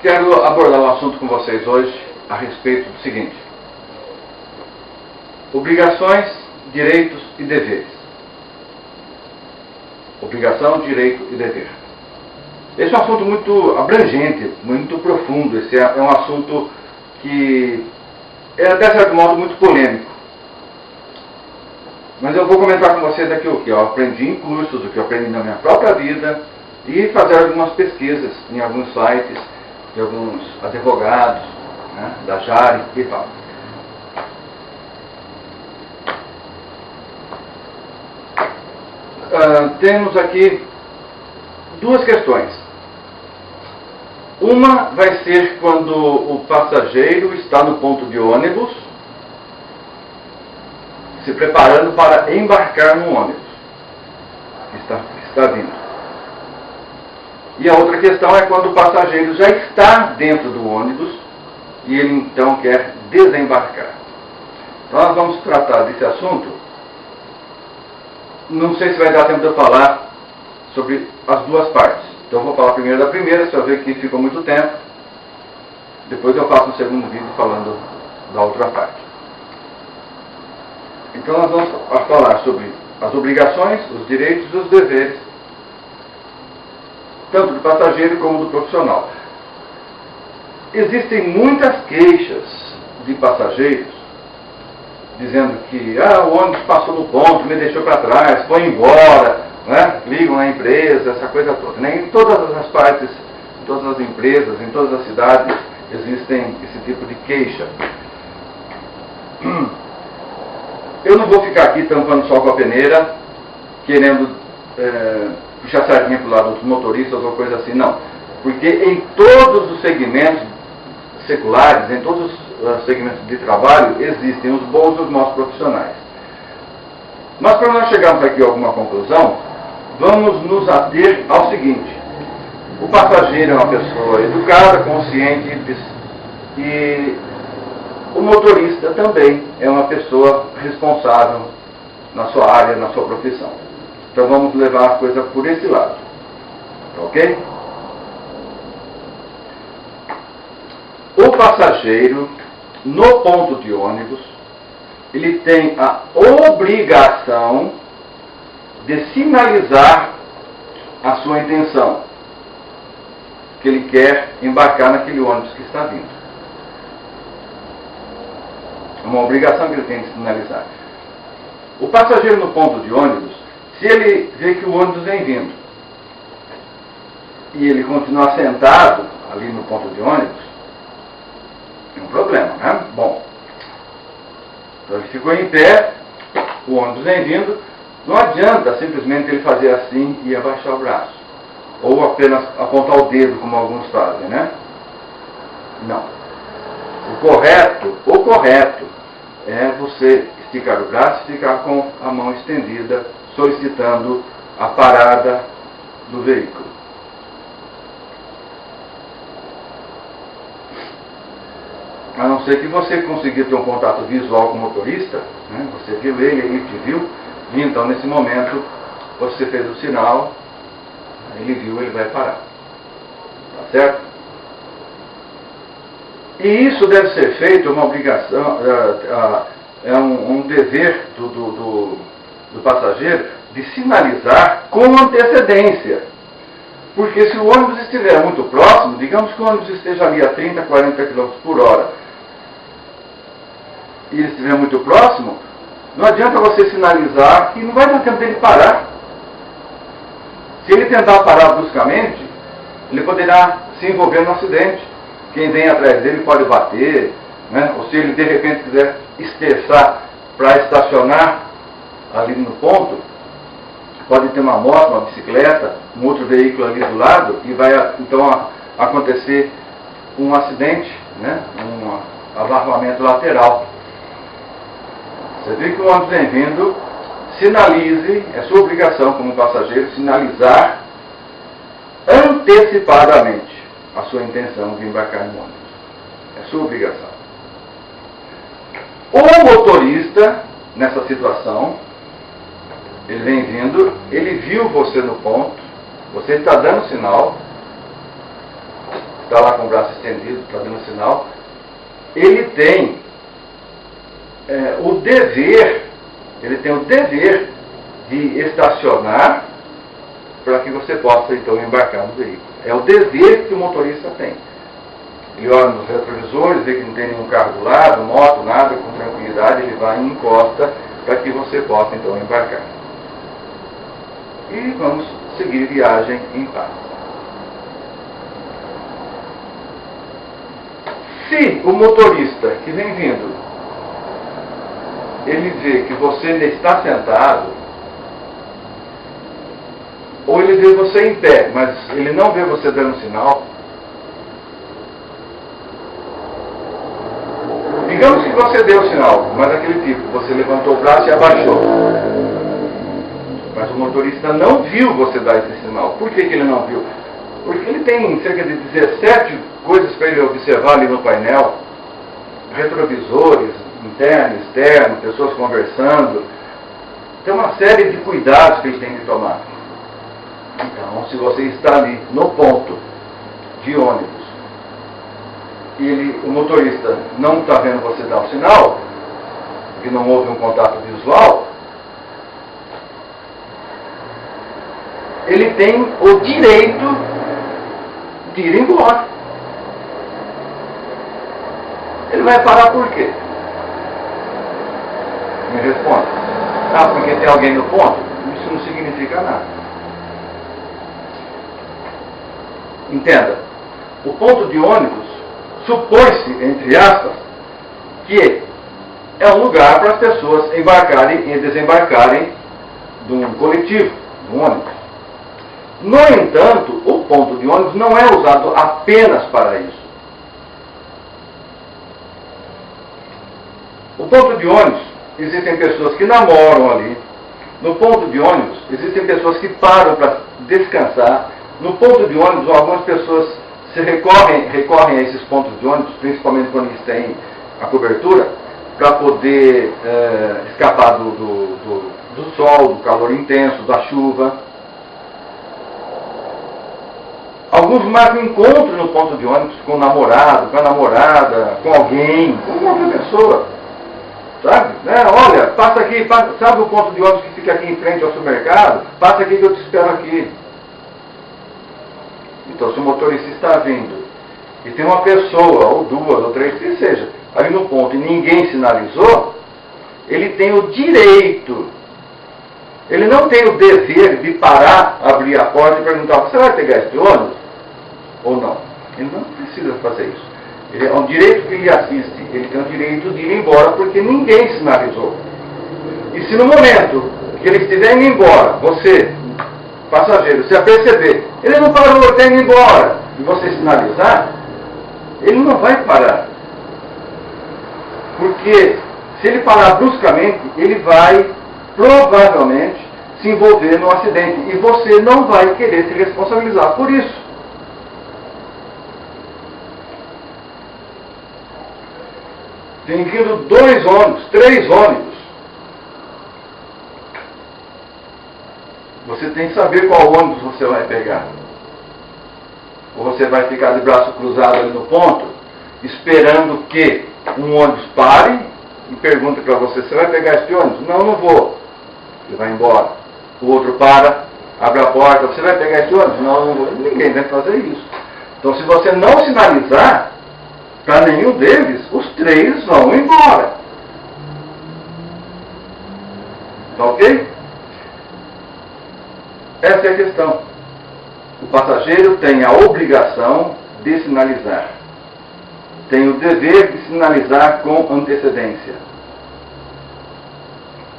Quero abordar um assunto com vocês hoje a respeito do seguinte: obrigações, direitos e deveres. Obrigação, direito e dever. Esse é um assunto muito abrangente, muito profundo. Esse é um assunto que é, até certo modo, muito polêmico. Mas eu vou comentar com vocês aqui o que eu aprendi em cursos, o que eu aprendi na minha própria vida e fazer algumas pesquisas em alguns sites de alguns advogados, né, da JARE e tal. Temos aqui duas questões. Uma vai ser quando o passageiro está no ponto de ônibus, se preparando para embarcar no ônibus que está vindo. E a outra questão é quando o passageiro já está dentro do ônibus e ele então quer desembarcar. Então nós vamos tratar desse assunto. Não sei se vai dar tempo de eu falar sobre as duas partes. Então eu vou falar primeiro da primeira, se eu ver que ficou muito tempo. Depois eu faço um segundo vídeo falando da outra parte. Então nós vamos falar sobre as obrigações, os direitos e os deveres, tanto do passageiro como do profissional. Existem muitas queixas de passageiros dizendo que o ônibus passou no ponto, me deixou para trás, foi embora, né? Ligam na empresa, essa coisa toda. Né? Em todas as partes, em todas as empresas, em todas as cidades, existem esse tipo de queixa. Eu não vou ficar aqui tampando sol com a peneira, querendo puxar sardinha para o lado dos motoristas ou coisa assim, não. Porque em todos os segmentos seculares, em todos os segmentos de trabalho, existem os bons e os maus profissionais. Mas para nós chegarmos aqui a alguma conclusão, vamos nos ater ao seguinte: o passageiro é uma pessoa educada, consciente e o motorista também é uma pessoa responsável na sua área, na sua profissão. Então vamos levar a coisa por esse lado. Ok? O passageiro, no ponto de ônibus, ele tem a obrigação de sinalizar a sua intenção, que ele quer embarcar naquele ônibus que está vindo. É uma obrigação que ele tem de sinalizar. O passageiro no ponto de ônibus, se ele vê que o ônibus vem vindo e ele continuar sentado ali no ponto de ônibus, é um problema, né? Bom, então ele ficou em pé, o ônibus vem vindo, não adianta simplesmente ele fazer assim e abaixar o braço, ou apenas apontar o dedo, como alguns fazem, né? Não. O correto é você esticar o braço e ficar com a mão estendida, solicitando a parada do veículo. A não ser que você consiga ter um contato visual com o motorista, né? Você viu ele te viu, e então nesse momento você fez o sinal, ele viu, ele vai parar. Tá certo? E isso deve ser feito, é uma obrigação, é um dever do passageiro de sinalizar com antecedência. Porque se o ônibus estiver muito próximo, digamos que o ônibus esteja ali a 30, 40 km por hora, e ele estiver muito próximo, não adianta você sinalizar que não vai dar tempo dele parar. Se ele tentar parar bruscamente, ele poderá se envolver no acidente. Quem vem atrás dele pode bater, né? Ou se ele de repente quiser esterçar para estacionar ali no ponto, pode ter uma moto, uma bicicleta, um outro veículo ali do lado, e vai então acontecer um acidente, né? Um abarroamento lateral. Você vê que o ônibus vem vindo, sinalize, é sua obrigação como passageiro, sinalizar antecipadamente a sua intenção de embarcar no ônibus. É sua obrigação. O motorista, nessa situação, ele vem vindo, ele viu você no ponto, você está dando sinal, está lá com o braço estendido, está dando sinal, ele tem o dever de estacionar para que você possa então embarcar no veículo. É o dever que o motorista tem. Ele olha nos retrovisores, vê que não tem nenhum carro do lado, moto, nada, com tranquilidade, ele vai e encosta para que você possa então embarcar. E vamos seguir viagem em paz. Se o motorista que vem vindo, ele vê que você está sentado, ou ele vê você em pé, mas ele não vê você dando sinal, digamos que você deu o sinal, mas aquele tipo, você levantou o braço e abaixou. Mas o motorista não viu você dar esse sinal. Por que ele não viu? Porque ele tem cerca de 17 coisas para ele observar ali no painel. Retrovisores, interno, externo, pessoas conversando. Tem uma série de cuidados que ele tem que tomar. Então, se você está ali no ponto de ônibus, e o motorista não está vendo você dar um sinal, que não houve um contato visual, ele tem o direito de ir embora. Ele vai parar por quê? Me responda. Ah, porque tem alguém no ponto? Isso não significa nada. Entenda, o ponto de ônibus supõe-se, entre aspas, que é um lugar para as pessoas embarcarem e desembarcarem de um coletivo, de um ônibus. No entanto, o ponto de ônibus não é usado apenas para isso. O ponto de ônibus, existem pessoas que namoram ali. No ponto de ônibus, existem pessoas que param para descansar. No ponto de ônibus, algumas pessoas recorrem a esses pontos de ônibus, principalmente quando eles têm a cobertura, para poder escapar do sol, do calor intenso, da chuva. Alguns marcam encontro no ponto de ônibus com o namorado, com a namorada, com alguém, com outra pessoa. Sabe? Olha, passa aqui, sabe o ponto de ônibus que fica aqui em frente ao supermercado? Passa aqui que eu te espero aqui. Então, se o motorista está vindo e tem uma pessoa, ou duas, ou três, que seja, ali no ponto e ninguém sinalizou, ele tem o direito, ele não tem o dever de parar, abrir a porta e perguntar: você vai pegar esse ônibus ou não? Ele não precisa fazer isso. É um direito que ele assiste, ele tem o direito de ir embora porque ninguém sinalizou. E se no momento que ele estiver indo embora, você, passageiro, se aperceber, ele não parou, está indo embora, e você sinalizar, ele não vai parar. Porque se ele parar bruscamente, ele vai provavelmente se envolver num acidente. E você não vai querer se responsabilizar por isso. Tem vindo 2 ônibus, 3 ônibus. Você tem que saber qual ônibus você vai pegar. Ou você vai ficar de braço cruzado ali no ponto, esperando que um ônibus pare e pergunta para você: você vai pegar esse ônibus? Não, não vou. Ele vai embora. O outro para, abre a porta: você vai pegar esse ônibus? Não, não vou. Ninguém vai fazer isso. Então, se você não sinalizar para nenhum deles, os 3 vão embora. Tá ok? Essa é a questão. O passageiro tem a obrigação de sinalizar. Tem o dever de sinalizar com antecedência.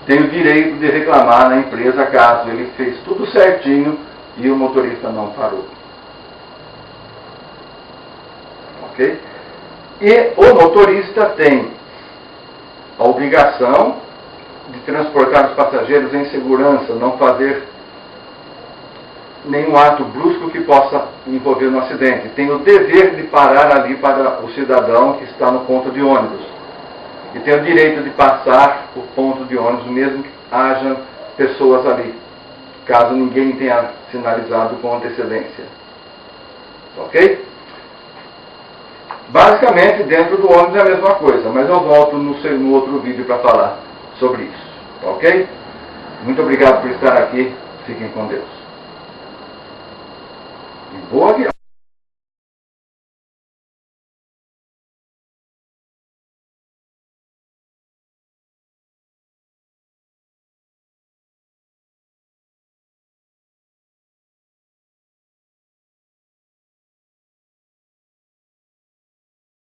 Tem o direito de reclamar na empresa caso ele fez tudo certinho e o motorista não parou. Ok? E o motorista tem a obrigação de transportar os passageiros em segurança, não fazer nenhum ato brusco que possa envolver no acidente. Tem o dever de parar ali para o cidadão que está no ponto de ônibus. E tem o direito de passar o ponto de ônibus, mesmo que haja pessoas ali, caso ninguém tenha sinalizado com antecedência. Ok? Basicamente, dentro do ônibus é a mesma coisa, mas eu volto no outro vídeo para falar sobre isso, tá ok? Muito obrigado por estar aqui, fiquem com Deus. E boa viagem!